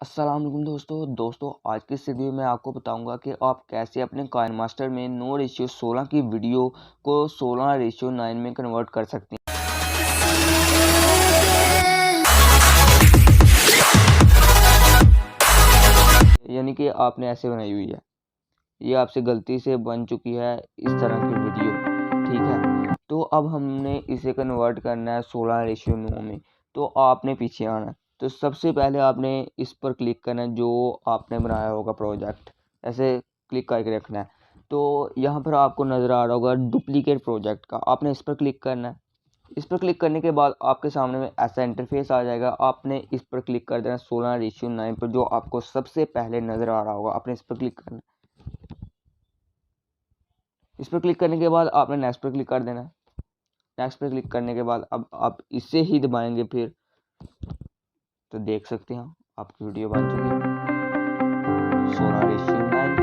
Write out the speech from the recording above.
अस्सलाम वालेकुम दोस्तों आज की इस वीडियो में आपको बताऊंगा कि आप कैसे अपने कॉइन मास्टर में 9:16 की वीडियो को 16:9 में कन्वर्ट कर सकते हैं। यानी कि आपने ऐसे बनाई हुई है, ये आपसे गलती से बन चुकी है इस तरह की वीडियो, ठीक है। तो अब हमने इसे कन्वर्ट करना है 16:9 में। तो आपने पीछे आना है, तो सबसे पहले आपने इस पर क्लिक करना है जो आपने बनाया होगा प्रोजेक्ट, ऐसे क्लिक करके रखना है। तो यहाँ पर आपको नज़र आ रहा होगा डुप्लीकेट प्रोजेक्ट का, आपने इस पर क्लिक करना है। इस पर क्लिक करने के बाद आपके सामने में ऐसा इंटरफेस आ जाएगा। आपने इस पर क्लिक कर देना 16:9 पर, जो आपको सबसे पहले नज़र आ रहा होगा। आपने इस पर क्लिक करना, इस पर क्लिक करने के बाद आपने नेक्स्ट पर क्लिक कर देना है। नेक्स्ट पर क्लिक करने के बाद अब आप इसे ही दबाएंगे फिर, तो देख सकते हैं आपकी वीडियो बन चुकी है 16:9।